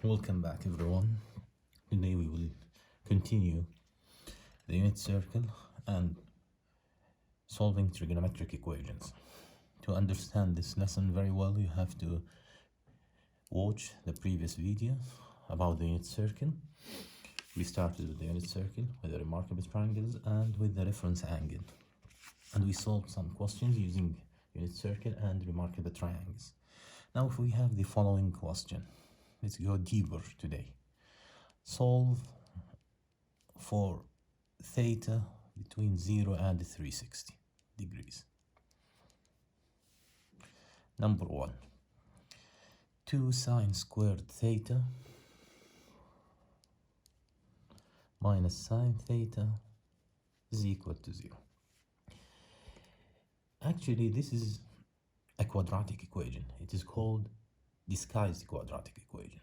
Welcome back everyone. Today we will continue the unit circle and solving trigonometric equations. To understand this lesson very well, you have to watch the previous video about the unit circle. We started with the unit circle, with the remarkable triangles and with the reference angle. And we solved some questions using unit circle and remarkable triangles. Now if we have the following question, let's go deeper today. Solve for theta between 0 and 360 degrees. Number 1. 2 sine squared theta minus sine theta is equal to 0. Actually, this is a quadratic equation. It is called disguised quadratic equation.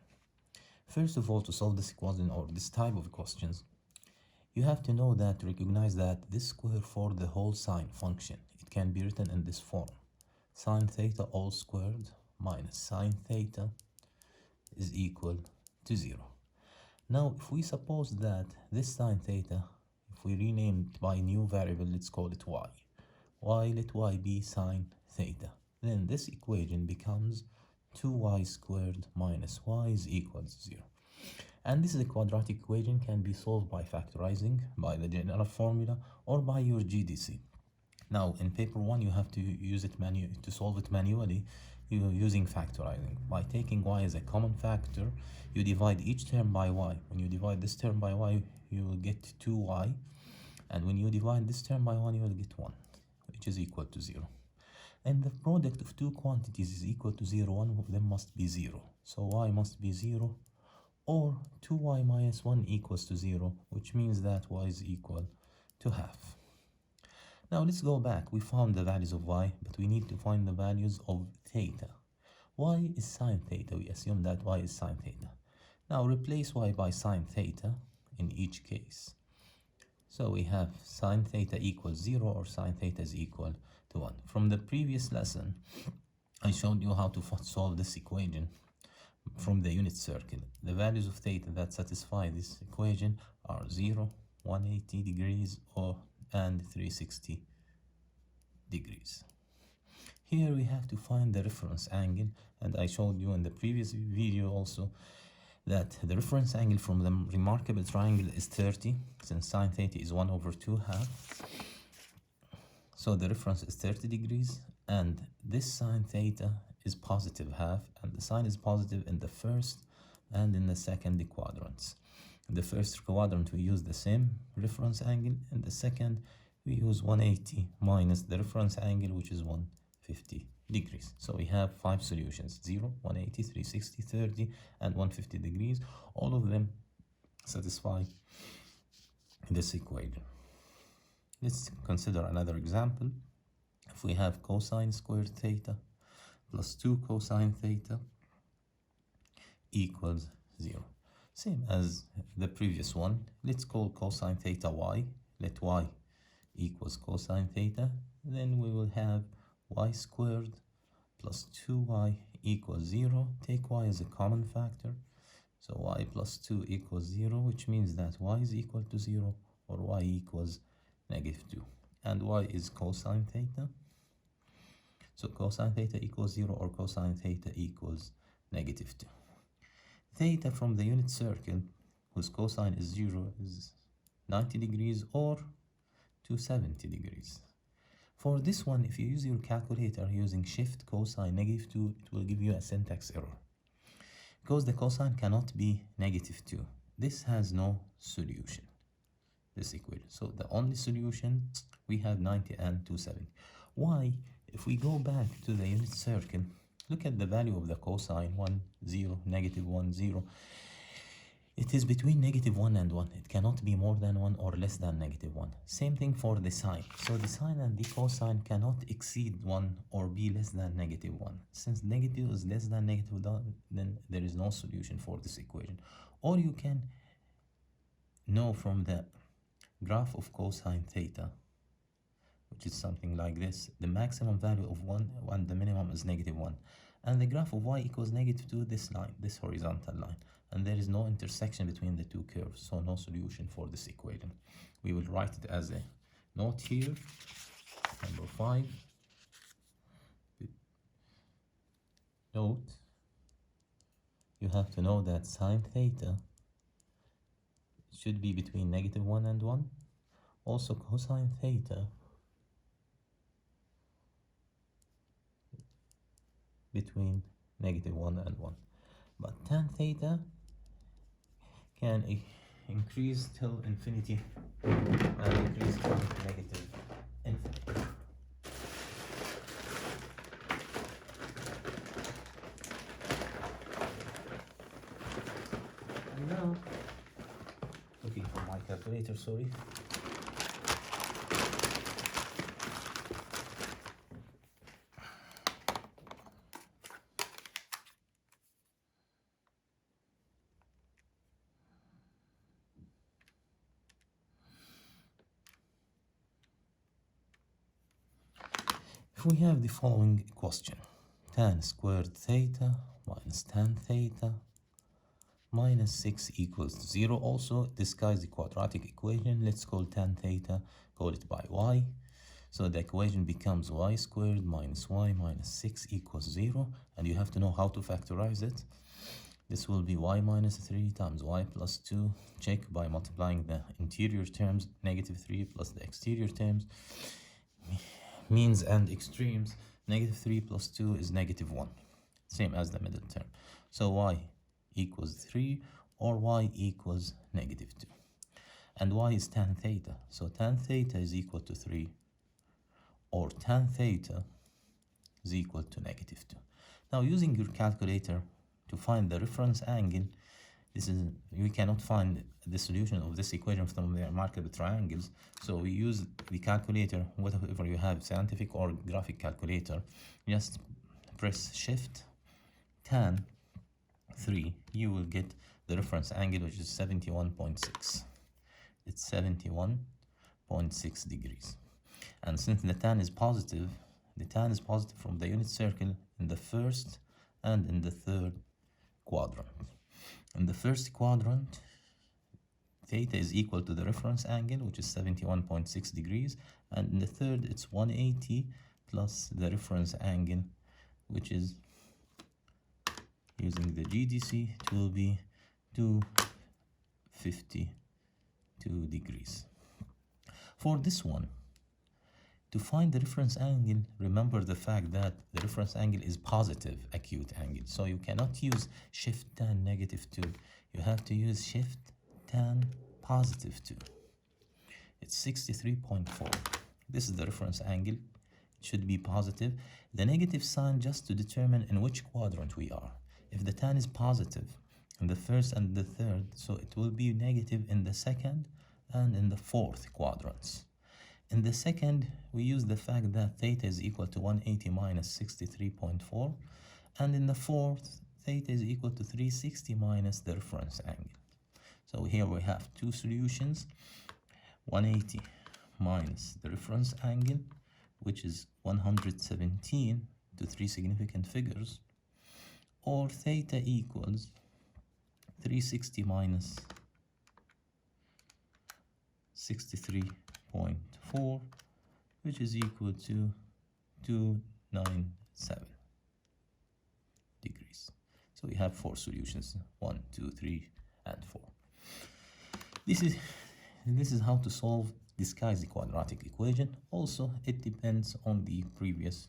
First of all, to solve this equation or this type of questions, you have to know that, recognize that this square for the whole sine function, it can be written in this form. Sine theta all squared minus sine theta is equal to 0. Now, if we suppose that this sine theta, if we rename it by a new variable, let's call it y. Let y be sine theta. Then this equation becomes 2y squared minus y is equal to 0. And this is a quadratic equation, can be solved by factorizing, by the general formula, or by your GDC. Now, in paper 1, you have to use it to solve it manually, using factorizing. By taking y as a common factor, you divide each term by y. When you divide this term by y, you will get 2y. And when you divide this term by 1, you will get 1, which is equal to 0. And the product of two quantities is equal to 0. One of them must be 0. So y must be 0, or 2y minus 1 equals to 0, which means that y is equal to half. Now let's go back. We found the values of y, but we need to find the values of theta. Y is sine theta. We assume that y is sine theta. Now replace y by sine theta in each case. So we have sine theta equals 0 or sine theta is equal to 1. From the previous lesson, I showed you how to solve this equation from the unit circle. The values of theta that satisfy this equation are 0, 180 degrees, and 360 degrees. Here we have to find the reference angle, and I showed you in the previous video also that the reference angle from the remarkable triangle is 30, since sine theta is 1 over 2 half. So the reference is 30 degrees, and this sine theta is positive half, and the sign is positive in the first and in the second quadrants. In the first quadrant, we use the same reference angle. In the second, we use 180 minus the reference angle, which is 150 degrees. So we have 5 solutions: 0, 180, 360, 30, and 150 degrees. All of them satisfy this equation. Let's consider another example. If we have cosine squared theta plus 2 cosine theta equals 0. Same as the previous one, let's call cosine theta y. Let y equals cosine theta. Then we will have y squared plus 2y equals 0. Take y as a common factor. So y plus 2 equals 0, which means that y is equal to 0 or y equals -2. And y is cosine theta. So cosine theta equals 0 or cosine theta equals -2. Theta from the unit circle, whose cosine is 0, is 90 degrees or 270 degrees. For this one, if you use your calculator using shift cosine -2, it will give you a syntax error, because the cosine cannot be -2. This has no solution, this equation. So the only solution, we have 90 and 270. Why? If we go back to the unit circle, look at the value of the cosine, 1, 0, -1, 0. It is between -1 and 1. It cannot be more than 1 or less than -1. Same thing for the sine. So the sine and the cosine cannot exceed 1 or be less than -1. Since negative is less than -1, then there is no solution for this equation. Or you can know from the graph of cosine theta, which is something like this, the maximum value of 1 and the minimum is -1. and the graph of y equals -2, this line, this horizontal line, and there is no intersection between the two curves, so no solution for this equation. We will write it as a note here, number 5. Note, you have to know that sine theta should be between -1 and 1. Also cosine theta between -1 and 1. But tan theta can increase till infinity and increase till negative infinity. And now, looking for my calculator, sorry. If we have the following question, tan squared theta minus tan theta minus 6 equals 0. Also, disguise the quadratic equation. Let's call tan theta, call it by y. So the equation becomes y squared minus y minus 6 equals 0. And you have to know how to factorize it. This will be y minus 3 times y plus 2. Check by multiplying the interior terms, -3 plus the exterior terms. Means and extremes, -3 plus 2 is -1, same as the middle term. So y equals 3 or y equals -2. And y is tan theta, so tan theta is equal to 3 or tan theta is equal to -2. Now, using your calculator to find the reference angle, we cannot find the solution of this equation from the remarkable triangles, so we use the calculator, whatever you have, scientific or graphic calculator. Just press shift tan 3, you will get the reference angle, which is 71.6. It's 71.6 degrees. And since the tan is positive from the unit circle in the first and in the third quadrant. In the first quadrant, theta is equal to the reference angle, which is 71.6 degrees, and in the third, it's 180 plus the reference angle, which is, using the GDC, it will be 252 degrees. For this one, to find the reference angle, remember the fact that the reference angle is positive acute angle. So you cannot use shift tan -2. You have to use shift tan +2. It's 63.4. This is the reference angle. It should be positive. The negative sign just to determine in which quadrant we are. If the tan is positive in the first and the third, so it will be negative in the second and in the fourth quadrants. In the second, we use the fact that theta is equal to 180 minus 63.4, and in the fourth, theta is equal to 360 minus the reference angle. So here we have two solutions, 180 minus the reference angle, which is 117 to 3 significant figures, or theta equals 360 minus 63.4, which is equal to 297 degrees. So we have 4 solutions, 1, 2, 3, and 4. This is how to solve disguise the quadratic equation. Also, it depends on the previous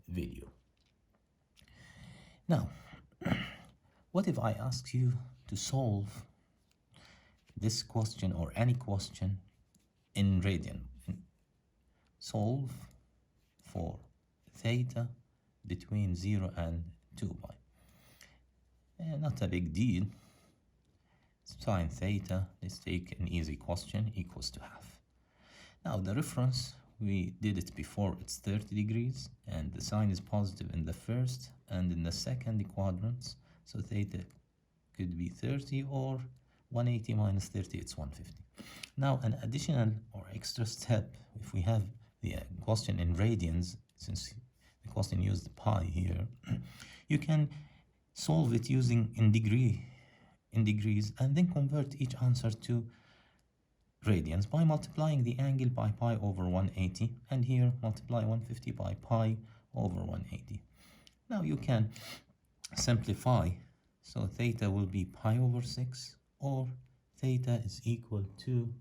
video. Now, what if I ask you to solve this question or any question in radian? Solve for theta between 0 and 2 pi. Not a big deal. Sine theta, let's take an easy question, equals to half. Now the reference, we did it before, it's 30 degrees, and the sign is positive in the first and in the second quadrants, so theta could be 30 or 180 minus 30, it's 150. Now an additional or extra step, if we have the question in radians, since the question used pi here, You can solve it using in degrees and then convert each answer to radians by multiplying the angle by pi over 180, and here multiply 150 by pi over 180. Now you can simplify, so theta will be pi over 6, or theta is equal to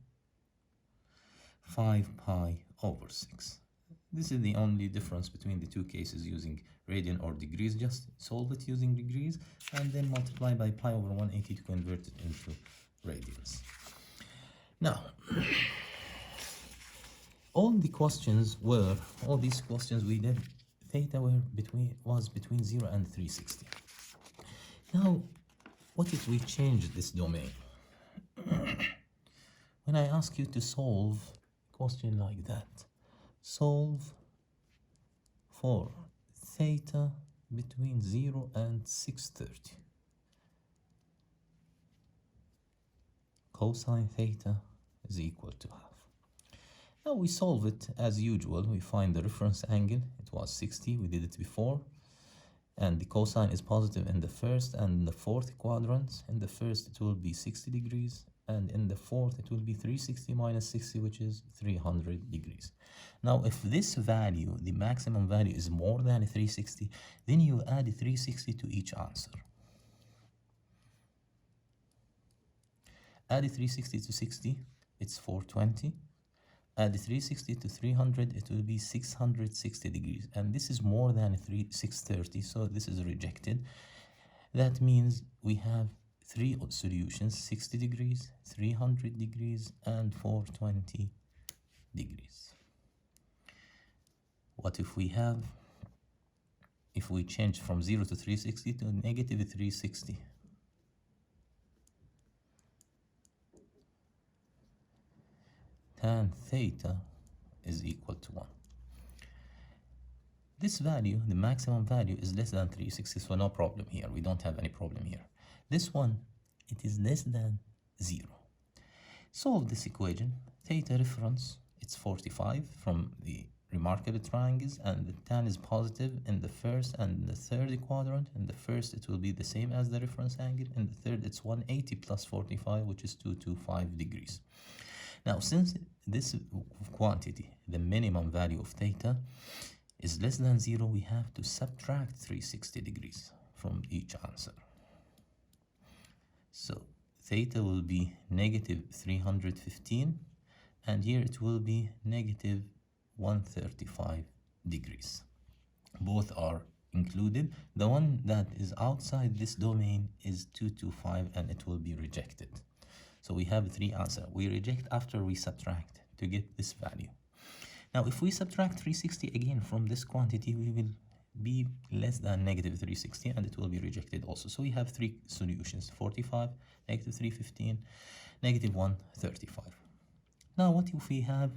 5 pi over 6. This is the only difference between the two cases using radian or degrees. Just solve it using degrees and then multiply by pi over 180 to convert it into radians. Now, all these questions we did, theta was between 0 and 360. Now, what if we change this domain? When I ask you to solve a question like that, solve for theta between 0 and 630. Cosine theta is equal to half. Now we solve it as usual. We find the reference angle. It was 60. We did it before. And the cosine is positive in the first and the fourth quadrants. In the first, it will be 60 degrees. And in the fourth, it will be 360 minus 60, which is 300 degrees. Now, if this value, the maximum value, is more than 360, then you add 360 to each answer. Add 360 to 60, it's 420. Add 360 to 300, it will be 660 degrees. And this is more than 630, so this is rejected. That means we have three solutions: 60 degrees, 300 degrees, and 420 degrees. What if we change from 0 to 360 to negative 360? Tan theta is equal to 1. This value, the maximum value, is less than 360, so no problem here. We don't have any problem here. This one, it is less than 0. Solve this equation. Theta reference, it's 45 from the remarkable triangles, and the tan is positive in the first and the third quadrant. In the first, it will be the same as the reference angle. In the third, it's 180 plus 45, which is 225 degrees. Now, since this quantity, the minimum value of theta, is less than 0, we have to subtract 360 degrees from each answer. So theta will be negative 315, and here it will be negative 135 degrees. Both are included. The one that is outside this domain is 225, and it will be rejected. So we have three answers. We reject after we subtract to get this value. Now, if we subtract 360 again from this quantity, we will be less than negative 360, and it will be rejected also. So we have three solutions: 45, negative 315, negative 135. Now, what if we have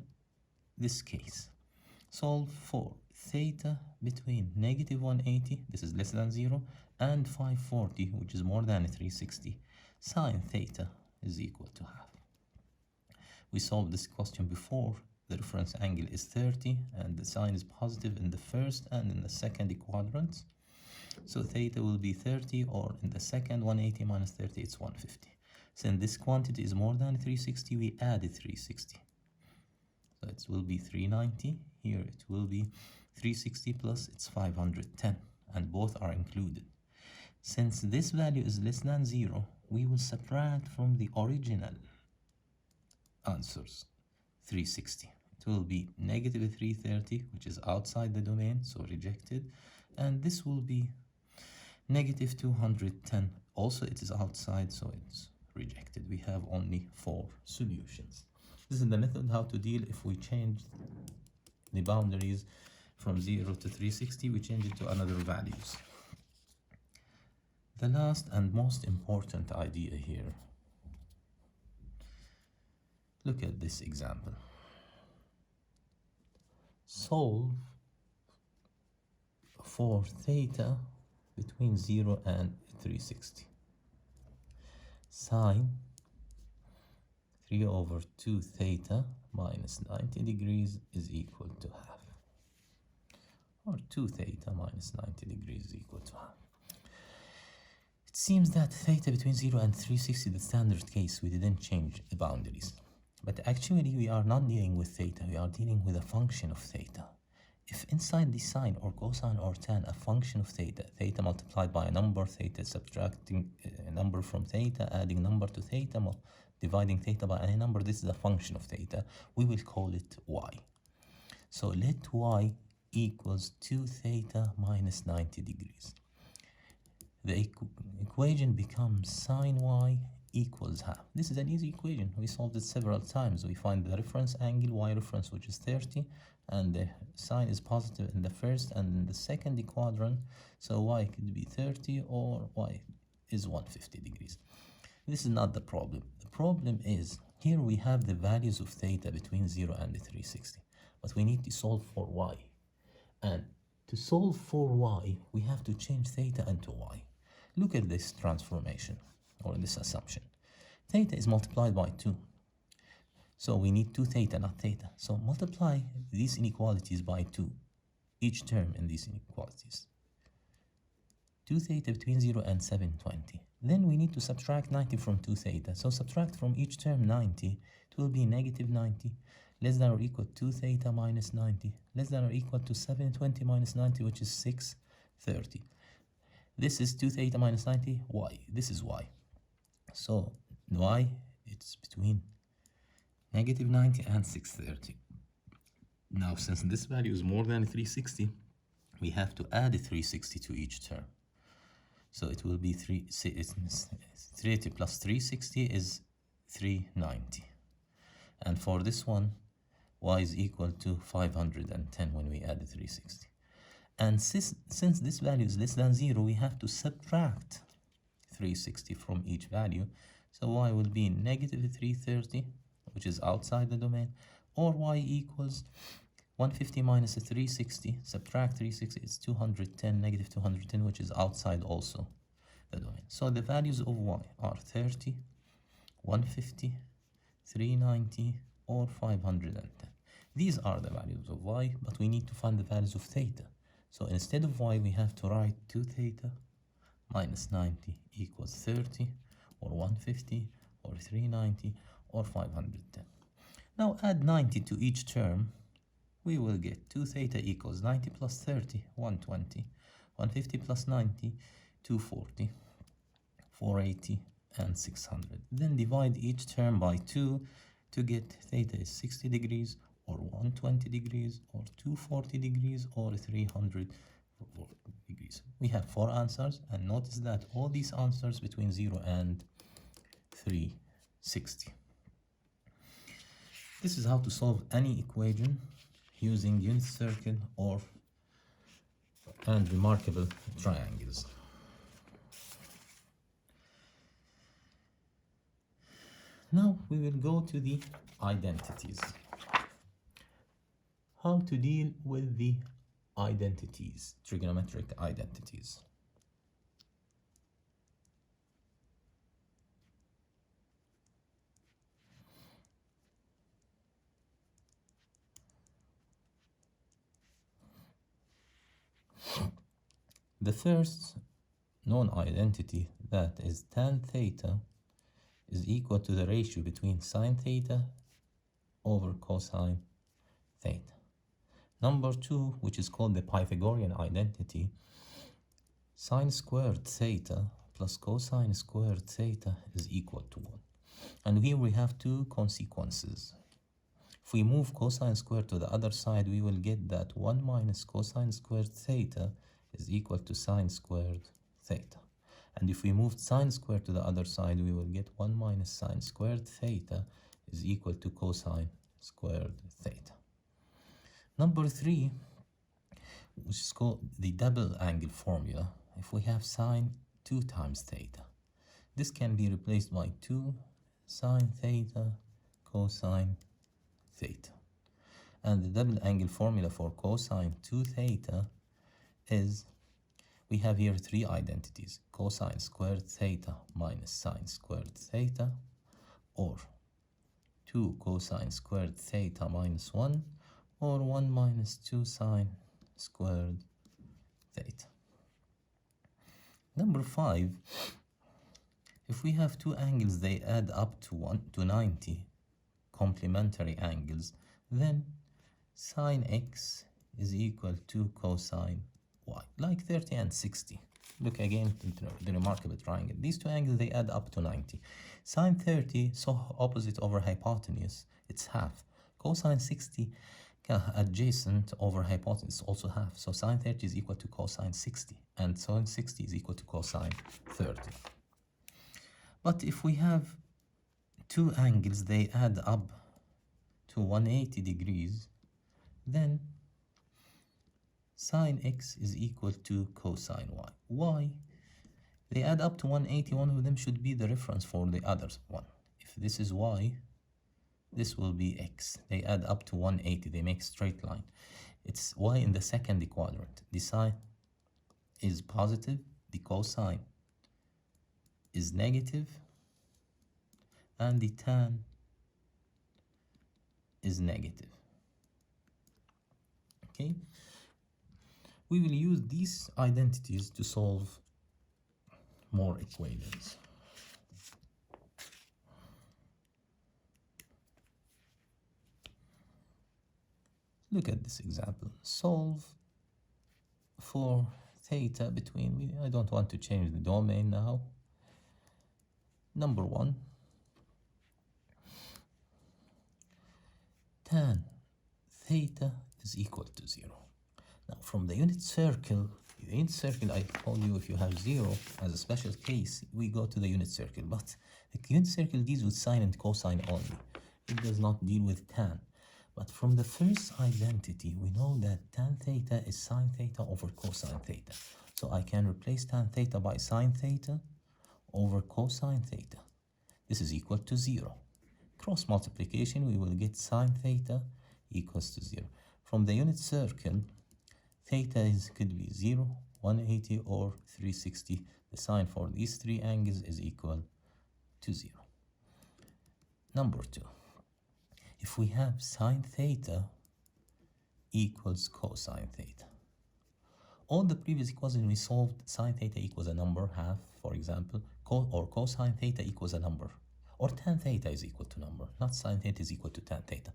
this case? Solve for theta between negative 180, this is less than 0, and 540, which is more than 360. Sine theta is equal to half. We solved this question before. The reference angle is 30, and the sine is positive in the first and in the second quadrants. So theta will be 30, or in the second, 180 minus 30, it's 150. Since this quantity is more than 360, we added 360. So it will be 390. Here it will be 360 plus, it's 510, and both are included. Since this value is less than 0, we will subtract from the original answers 360. It will be negative 330, which is outside the domain, so rejected. And this will be negative 210. Also, it is outside, so it's rejected. We have only 4 solutions. This is the method how to deal if we change the boundaries from 0 to 360. We change it to another values. The last and most important idea here. Look at this example. Solve for theta between 0 and 360. Sine 3 over 2 theta minus 90 degrees is equal to half. Or 2 theta minus 90 degrees is equal to half. Seems that theta between 0 and 360 the standard case, we didn't change the boundaries. But actually we are not dealing with theta, we are dealing with a function of theta. If inside the sine or cosine or tan a function of theta, theta multiplied by a number, theta subtracting a number from theta, adding number to theta, dividing theta by any number, this is a function of theta, we will call it y. So let y equals 2 theta minus 90 degrees. The equation becomes sine y equals half. This is an easy equation. We solved it several times. We find the reference angle, y reference, which is 30, and the sine is positive in the first and in the second quadrant. So y could be 30 or y is 150 degrees. This is not the problem. The problem is here we have the values of theta between 0 and 360, but we need to solve for y. And to solve for y, we have to change theta into y. Look at this transformation, or this assumption. Theta is multiplied by 2. So we need 2 theta, not theta. So multiply these inequalities by 2, each term in these inequalities. 2 theta between 0 and 720. Then we need to subtract 90 from 2 theta. So subtract from each term 90. It will be negative 90, less than or equal to 2 theta minus 90, less than or equal to 720 minus 90, which is 630. This is 2 theta minus 90, y. This is y. So y, it's between negative 90 and 630. Now, since this value is more than 360, we have to add 360 to each term. So it will be 380 plus 360 is 390. And for this one, y is equal to 510 when we add the 360. And since this value is less than 0, we have to subtract 360 from each value. So y will be negative 330, which is outside the domain, or y equals 150 minus 360, subtract 360, it's 210, negative 210, which is outside also the domain. So the values of y are 30, 150, 390, or 510. These are the values of y, but we need to find the values of theta. So instead of y, we have to write 2 theta minus 90 equals 30, or 150, or 390, or 510. Now add 90 to each term. We will get 2 theta equals 90 plus 30, 120, 150 plus 90, 240, 480, and 600. Then divide each term by 2 to get theta is 60 degrees, or 120 degrees, or 240 degrees, or 300 degrees. We have 4 answers, and notice that all these answers between 0 and 360. This is how to solve any equation using unit circle and remarkable triangles. Now we will go to the identities. How to deal with the identities, trigonometric identities. The first known identity, that is tan theta, is equal to the ratio between sine theta over cosine theta. Number 2, which is called the Pythagorean identity, sine squared theta plus cosine squared theta is equal to 1. And here we have 2 consequences. If we move cosine squared to the other side, we will get that 1 minus cosine squared theta is equal to sine squared theta. And if we move sine squared to the other side, we will get 1 minus sine squared theta is equal to cosine squared theta. Number 3, which is called the double angle formula. If we have sine 2 times theta, this can be replaced by 2 sine theta cosine theta. And the double angle formula for cosine 2 theta is, we have here 3 identities: cosine squared theta minus sine squared theta, or 2 cosine squared theta minus 1, or 1 minus 2 sine squared theta. Number 5, If we have two angles, they add up to 90 complementary angles, then sine x is equal to cosine y, like 30 and 60. Look again at the remarkable triangle. These two angles, they add up to 90. Sine 30, so opposite over hypotenuse, it's half. Cosine 60, adjacent over hypotenuse, also half. So sine 30 is equal to cosine 60, and sine 60 is equal to cosine 30. But if we have two angles, they add up to 180 degrees, then sine x is equal to cosine y. Why? They add up to 180, one of them should be the reference for the other one. If this is y, this will be x. They add up to 180, they make a straight line. It's y in the second quadrant. The sine is positive, the cosine is negative, and the tan is negative. Okay? We will use these identities to solve more equations. Look at this example. Solve for theta between, I don't want to change the domain now. Number 1, tan theta is equal to 0. Now from the unit circle, I told you if you have 0 as a special case, we go to the unit circle. But the unit circle deals with sine and cosine only. It does not deal with tan. But from the first identity, we know that tan theta is sine theta over cosine theta. So I can replace tan theta by sine theta over cosine theta. This is equal to 0. Cross multiplication, we will get sine theta equals to 0. From the unit circle, theta could be 0, 180, or 360. The sine for these three angles is equal to 0. Number 2. If we have sine theta equals cosine theta. All the previous equations we solved, sine theta equals a number, half, for example, or cosine theta equals a number, or tan theta is equal to number, not sine theta is equal to tan theta.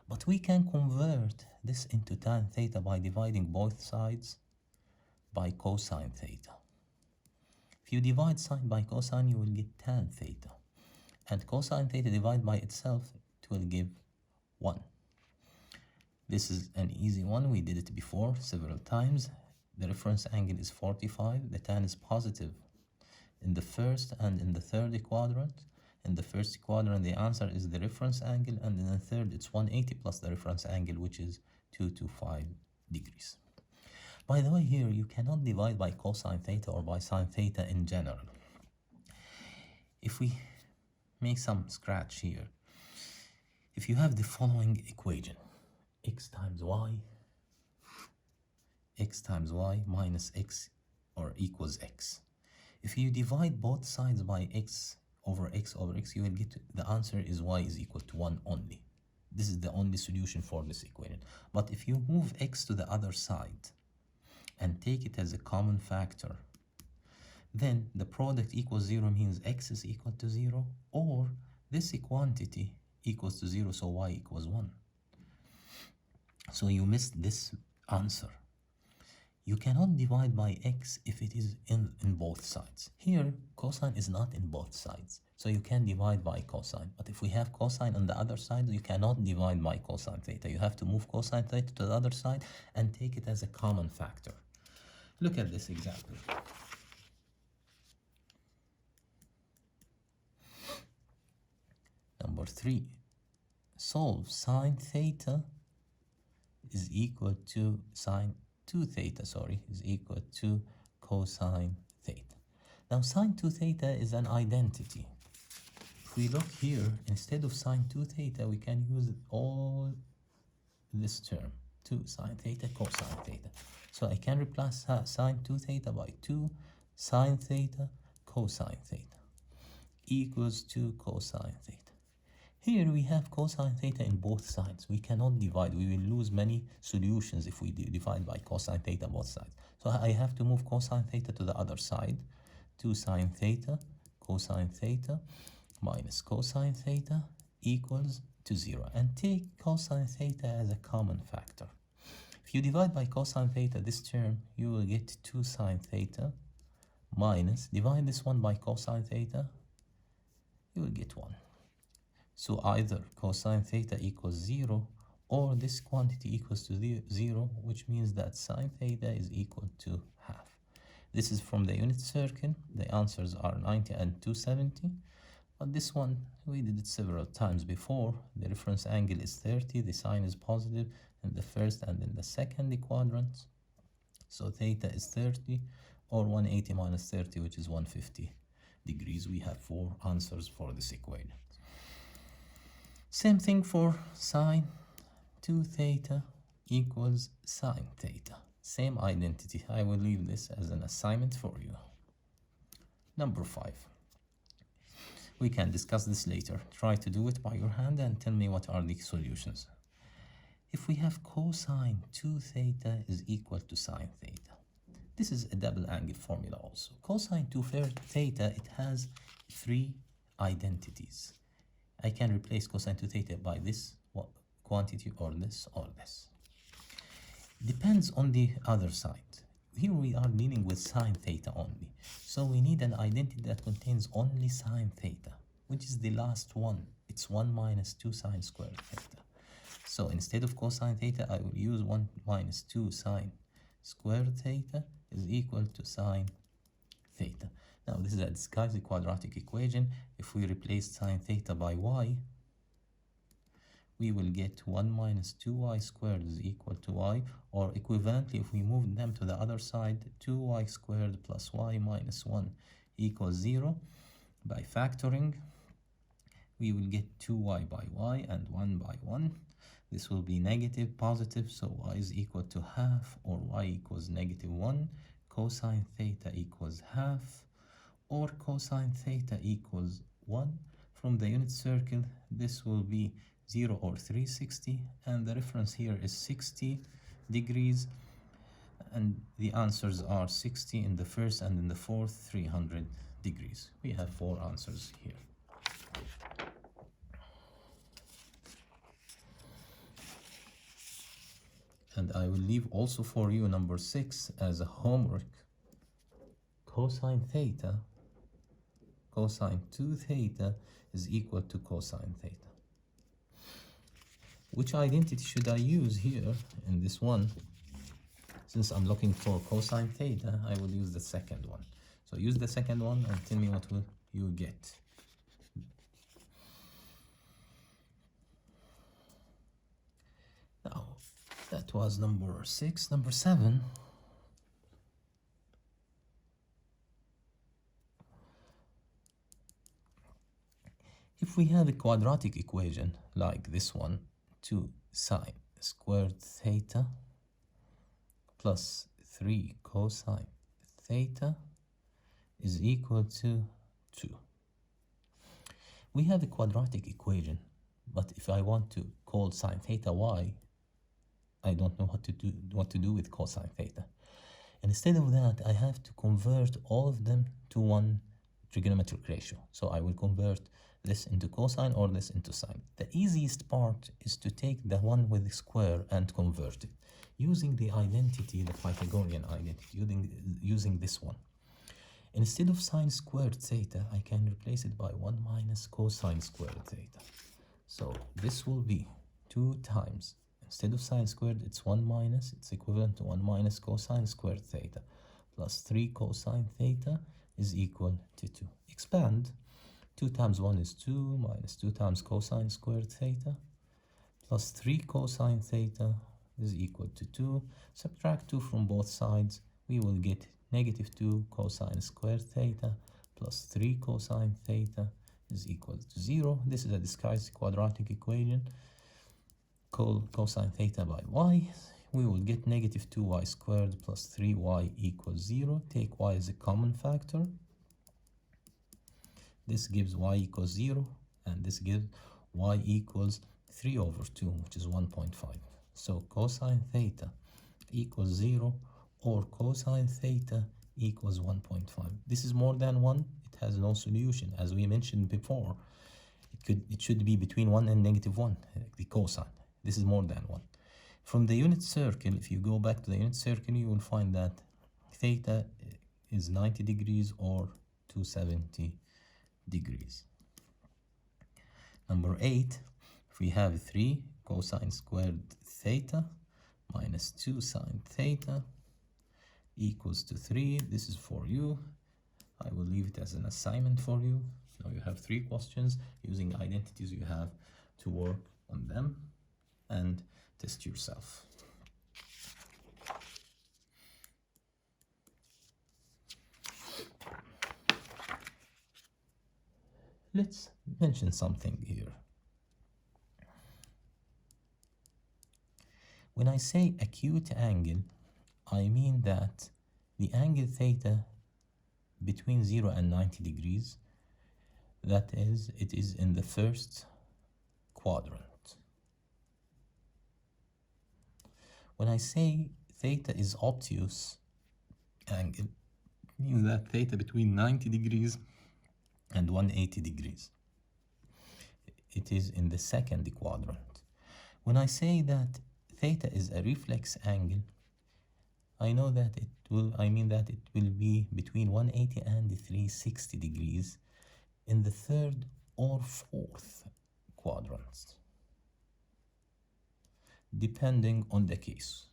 But we can convert this into tan theta by dividing both sides by cosine theta. If you divide sine by cosine, you will get tan theta. And cosine theta divided by itself, it will give 1. This is an easy one. We did it before several times. The reference angle is 45. The tan is positive in the first and in the third quadrant. In the first quadrant, the answer is the reference angle, and in the third, it's 180 plus the reference angle, which is 225 degrees. By the way, here, you cannot divide by cosine theta or by sine theta in general. If we make some scratch here, if you have the following equation, x times y minus x or equals x. If you divide both sides by x over x over x, you will get the answer is y is equal to 1 only. This is the only solution for this equation. But if you move x to the other side and take it as a common factor, then the product equals 0 means x is equal to 0, or this quantity equals to 0, so y equals 1. So you missed this answer. You cannot divide by x if it is in both sides. Here, cosine is not in both sides, so you can divide by cosine. But if we have cosine on the other side, you cannot divide by cosine theta. You have to move cosine theta to the other side and take it as a common factor. Look at this example. Number 3. Solve sine theta is equal to sine 2 theta, is equal to cosine theta. Now sine 2 theta is an identity. If we look here, instead of sine 2 theta, we can use all this term, 2 sine theta, cosine theta. So I can replace sine 2 theta by 2 sine theta, cosine theta, equals 2 cosine theta. Here we have cosine theta in both sides. We cannot divide. We will lose many solutions if we divide by cosine theta both sides. So I have to move cosine theta to the other side. 2 sine theta, cosine theta minus cosine theta equals to 0. And take cosine theta as a common factor. If you divide by cosine theta this term, you will get 2 sine theta minus, divide this one by cosine theta, you will get 1. So either cosine theta equals 0 or this quantity equals to 0, which means that sine theta is equal to half. This is from the unit circle. The answers are 90 and 270. But this one, we did it several times before. The reference angle is 30, the sign is positive in the first and in the second quadrants. So theta is 30, or 180 minus 30, which is 150 degrees. We have 4 answers for this equation. Same thing for sine 2 theta equals sine theta. Same identity. I will leave this as an assignment for you. Number 5. We can discuss this later. Try to do it by your hand and tell me what are the solutions. If we have cosine 2 theta is equal to sine theta. This is a double angle formula also. Cosine 2 theta, it has 3 identities. I can replace cosine 2 theta by this quantity or this or this. Depends on the other side. Here we are dealing with sine theta only. So we need an identity that contains only sine theta, which is the last one. It's 1 minus 2 sine squared theta. So instead of cosine theta, I will use 1 minus 2 sine squared theta is equal to sine theta. Now this is a disguised quadratic equation. If we replace sine theta by y, we will get 1 minus 2y squared is equal to y, or equivalently, if we move them to the other side, 2y squared plus y minus 1 equals 0. By factoring, we will get 2y by y and 1 by 1. This will be negative, positive, so y is equal to half, or y equals negative 1. Cosine theta equals half, or cosine theta equals 1. From the unit circle, this will be 0 or 360, and the reference here is 60 degrees, and the answers are 60 in the first and in the fourth, 300 degrees. We have 4 answers here. And I will leave also for you number 6 as a homework. Cosine theta, cosine 2 theta is equal to cosine theta. Which identity should I use here in this one? Since I'm looking for cosine theta, I will use the second one. So use the second one and tell me what will you get. Now, that was number 6. Number 7. If we have a quadratic equation like this one, 2 sine squared theta plus 3 cosine theta is equal to 2. We have a quadratic equation, but if I want to call sine theta y, I don't know what to do with cosine theta. And instead of that, I have to convert all of them to one trigonometric ratio. So I will convert this into cosine or this into sine. The easiest part is to take the one with the square and convert it using the identity, the Pythagorean identity, using this one. Instead of sine squared theta, I can replace it by 1 minus cosine squared theta. So this will be 2 times, instead of sine squared, it's 1 minus, it's equivalent to 1 minus cosine squared theta, plus 3 cosine theta is equal to 2. Expand. 2 times 1 is 2, minus 2 times cosine squared theta, plus 3 cosine theta is equal to 2. Subtract 2 from both sides, we will get negative 2 cosine squared theta plus 3 cosine theta is equal to 0. This is a disguised quadratic equation. Call cosine theta by y. We will get negative 2y squared plus 3y equals 0. Take y as a common factor. This gives y equals 0, and this gives y equals 3 over 2, which is 1.5. So cosine theta equals 0, or cosine theta equals 1.5. This is more than 1. It has no solution. As we mentioned before, it should be between 1 and -1, the cosine. This is more than 1. From the unit circle, if you go back to the unit circle, you will find that theta is 90 degrees or 270 degrees. Number 8, if we have 3 cosine squared theta minus 2 sine theta equals to 3. This is for you. I will leave it as an assignment for you. Now you have 3 questions. Using identities, you have to work on them and test yourself. Let's mention something here. When I say acute angle, I mean that the angle theta between 0 and 90 degrees, that is, it is in the first quadrant. When I say theta is obtuse angle, means that theta between 90 degrees and 180 degrees. It is in the second quadrant. When I say that theta is a reflex angle, I mean that it will be between 180 and 360 degrees in the third or fourth quadrants, depending on the case.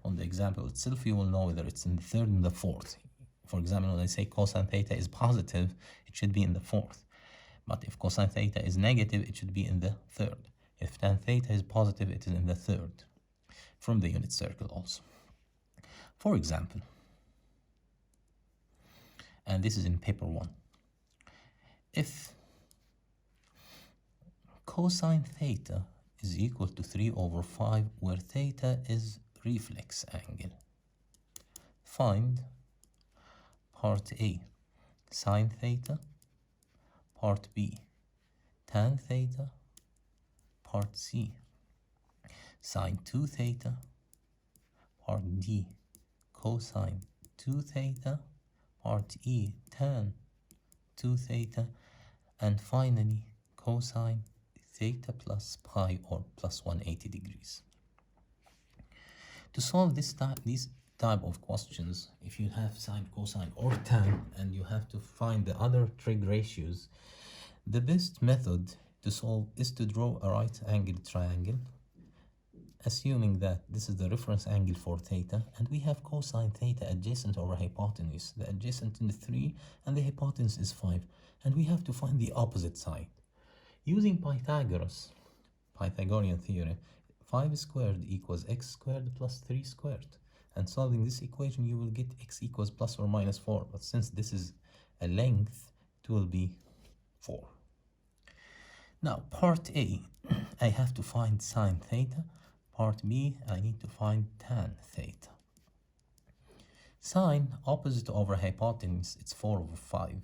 On the example itself, you will know whether it's in the third and the fourth. For example, when I say cosine theta is positive, it should be in the fourth. But if cosine theta is negative, it should be in the third. If tan theta is positive, it is in the third. From the unit circle also. For example, and this is in paper 1, if cosine theta is equal to 3/5, where theta is reflex angle, find part A, sine theta, part B, tan theta, part C, sine 2 theta, part D, cosine 2 theta, part E, tan 2 theta, and finally cosine theta plus pi or plus 180 degrees. To solve these type of questions, if you have sine, cosine, or tan, and you have to find the other trig ratios, the best method to solve is to draw a right-angled triangle, assuming that this is the reference angle for theta, and we have cosine theta adjacent over hypotenuse. The adjacent is 3 and the hypotenuse is 5, and we have to find the opposite side. Using Pythagorean theorem, 5 squared equals x squared plus 3 squared. And solving this equation, you will get x equals plus or minus 4. But since this is a length, it will be 4. Now, part A, I have to find sine theta. Part B, I need to find tan theta. Sine, opposite over hypotenuse, it's 4/5.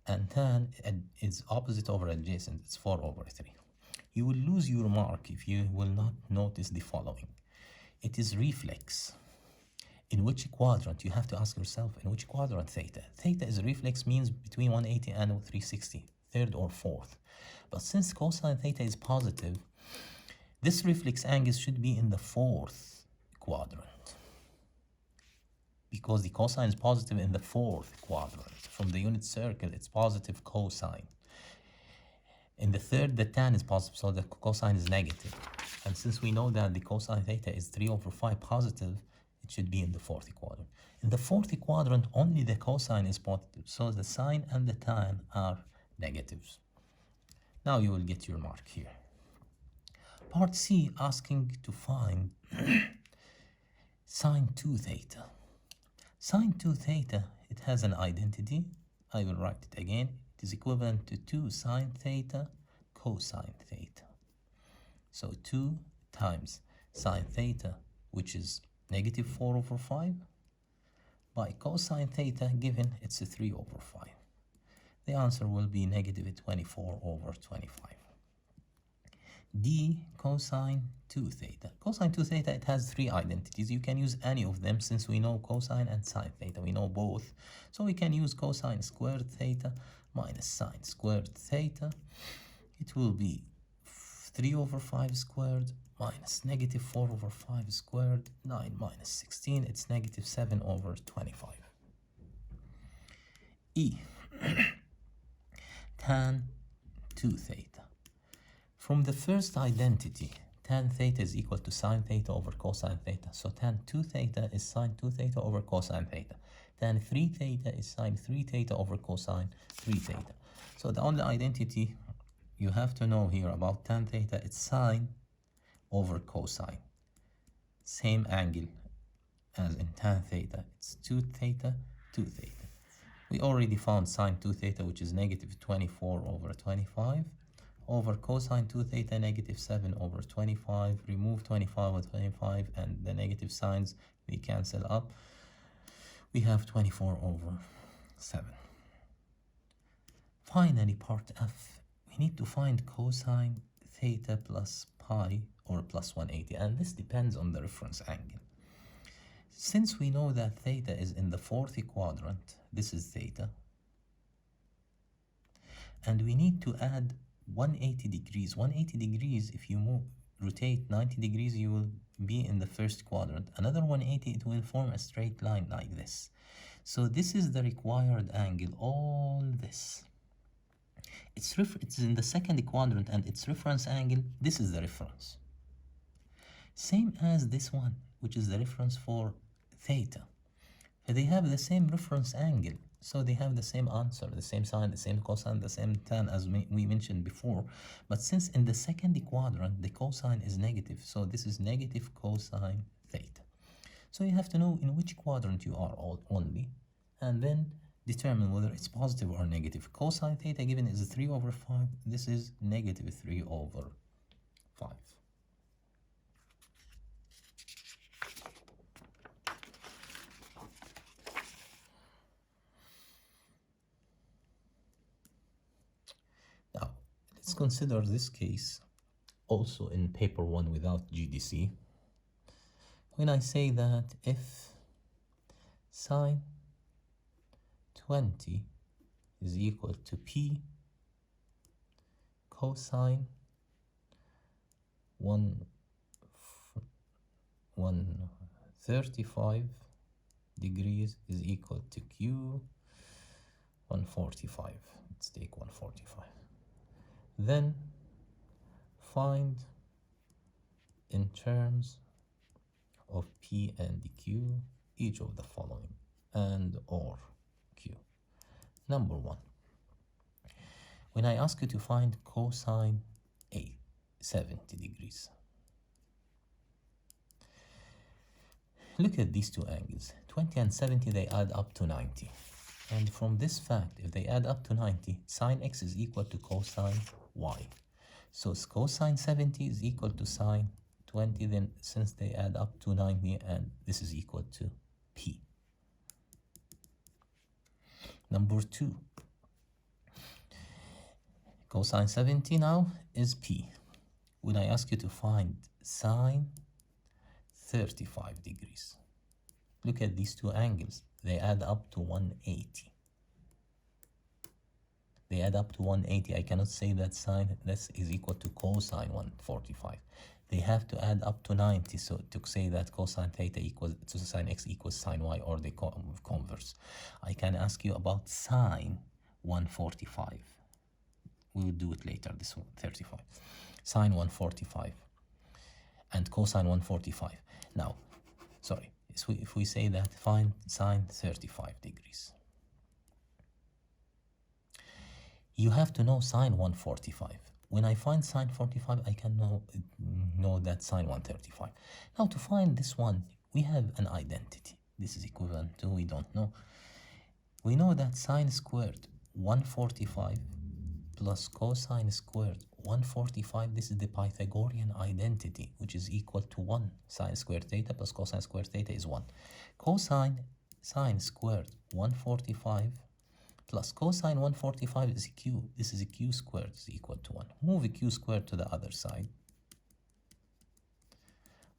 And tan is opposite over adjacent, it's 4/3. You will lose your mark if you will not notice the following. It is reflex. In which quadrant? You have to ask yourself, in which quadrant theta? Theta is reflex, means between 180 and 360, third or fourth. But since cosine theta is positive, this reflex angle should be in the fourth quadrant, because the cosine is positive in the fourth quadrant. From the unit circle, it's positive cosine. In the third, the tan is positive, so the cosine is negative. And since we know that the cosine theta is 3/5 positive, it should be in the fourth quadrant. In the fourth quadrant, only the cosine is positive, so the sine and the tan are negatives. Now you will get your mark here. Part C, asking to find sine 2 theta. Sine 2 theta, it has an identity. I will write it again. It is equivalent to 2 sine theta cosine theta. So 2 times sine theta, which is negative 4/5, by cosine theta, given it's a 3/5. The answer will be negative 24/25. D cosine 2 theta. Cosine 2 theta, it has three identities. You can use any of them since we know cosine and sine theta. We know both. So we can use cosine squared theta minus sine squared theta. It will be 3 over 5 squared minus negative 4 over 5 squared. 9 minus 16, it's negative 7 over 25. E. Tan 2 theta. From the first identity, tan theta is equal to sine theta over cosine theta. So tan 2 theta is sine 2 theta over cosine theta. Tan 3 theta is sine 3 theta over cosine 3 theta. So the only identity you have to know here about tan theta, it's sine over cosine. Same angle as in tan theta. It's 2 theta, 2 theta. We already found sine 2 theta, which is negative 24 over 25. Over cosine 2 theta, negative 7 over 25. Remove 25 over 25, and the negative signs, they cancel up. We have 24 over 7. Finally, part F. We need to find cosine theta plus pi or plus 180, and this depends on the reference angle. Since we know that theta is in the fourth quadrant, this is theta, and we need to add 180 degrees. 180 degrees, if you rotate 90 degrees, you will be in the first quadrant. Another 180, it will form a straight line like this. So this is the required angle, all this. It's in the second quadrant, and its reference angle, this is the reference. Same as this one, which is the reference for theta. They have the same reference angle. So they have the same answer, the same sine, the same cosine, the same tan as we mentioned before. But since in the second quadrant, the cosine is negative, so this is negative cosine theta. So you have to know in which quadrant you are only, and then determine whether it's positive or negative. Cosine theta given is 3 over 5. This is negative 3 over 5. Let's consider this case also in paper 1 without GDC. When I say that if sine 20 is equal to P cosine 135 degrees is equal to Q 145. Let's take 145. Then find in terms of P and Q each of the following and or Q. Number 1. When I ask you to find cosine A, 70 degrees. Look at these two angles. 20 and 70, they add up to 90. And from this fact, if they add up to 90, sine x is equal to cosine y. So cosine 70 is equal to sine 20, then since they add up to 90, and this is equal to P. Number 2. Cosine 70 now is P. When I ask you to find sine 35 degrees, look at these two angles. They add up to 180. They add up to 180. I cannot say that sine this is equal to cosine 145. They have to add up to 90. So to say that cosine theta equals to sine x equals sine y, or the converse. I can ask you about sine 145. We will do it later, this one, 35. Sine 145 and cosine 145. Now, sorry, so if we say that find sine 35 degrees, you have to know sine 145. When I find sine 45, I can know that sine 135. Now to find this one, we have an identity. This is equivalent to, we don't know. We know that sine squared 145 plus cosine squared 145, this is the Pythagorean identity, which is equal to 1. Sine squared theta plus cosine squared theta is 1. Cosine sine squared 145 plus cosine 145 is q. This is a q squared is equal to 1. Move a q squared to the other side.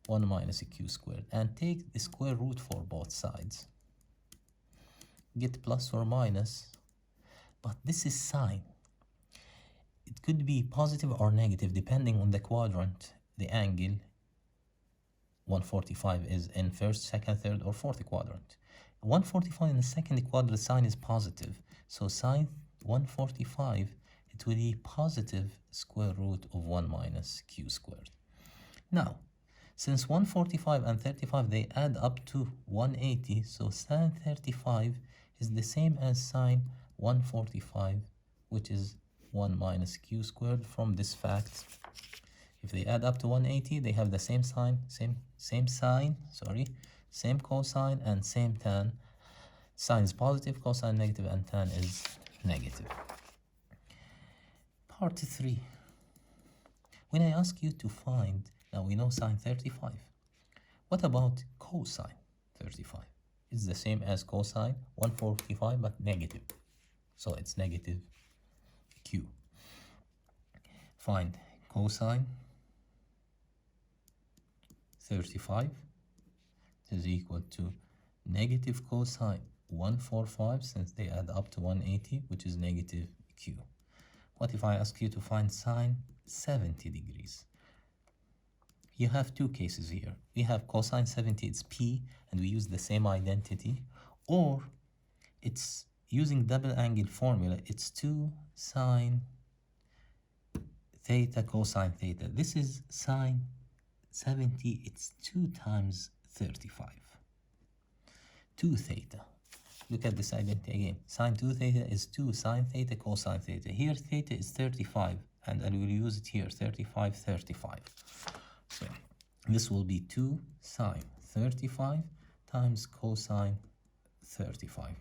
1 minus q squared, and take the square root for both sides. Get plus or minus, but this is sine. It could be positive or negative depending on the quadrant, the angle 145 is in first, second, third, or fourth quadrant. 145 in the second quadrant, sine is positive. So sine 145, it will be positive square root of 1 minus q squared. Now, since 145 and 35, they add up to 180, so sine 35 is the same as sine 145, which is 1 minus q squared. From this fact, if they add up to 180, they have the same sign, same cosine and same tan. Sine is positive, cosine negative, and tan is negative. Part 3. When I ask you to find, now we know sine 35. What about cosine 35? It's the same as cosine 145, but negative. So it's negative q. Find cosine 35 is equal to negative cosine 145, since they add up to 180, which is negative q. What if I ask you to find sine 70 degrees? You have two cases here. We have cosine 70, it's p, and we use the same identity, or it's using double angle formula, it's 2 sine theta cosine theta. This is sine 70, it's 2 times 35. 2 theta. Look at this identity again. Sine 2 theta is 2 sine theta cosine theta. Here theta is 35, and I will use it here, 35, 35. So this will be 2 sine 35 times cosine 35.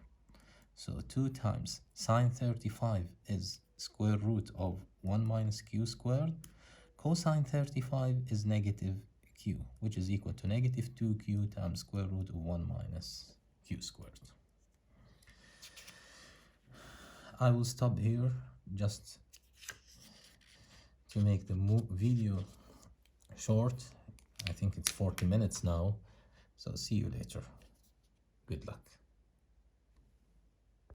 So 2 times sine 35 is square root of 1 minus q squared. Cosine 35 is negative q, which is equal to negative 2q times square root of 1 minus q squared. I will stop here just to make the video short. I think it's 40 minutes now. So see you later. Good luck.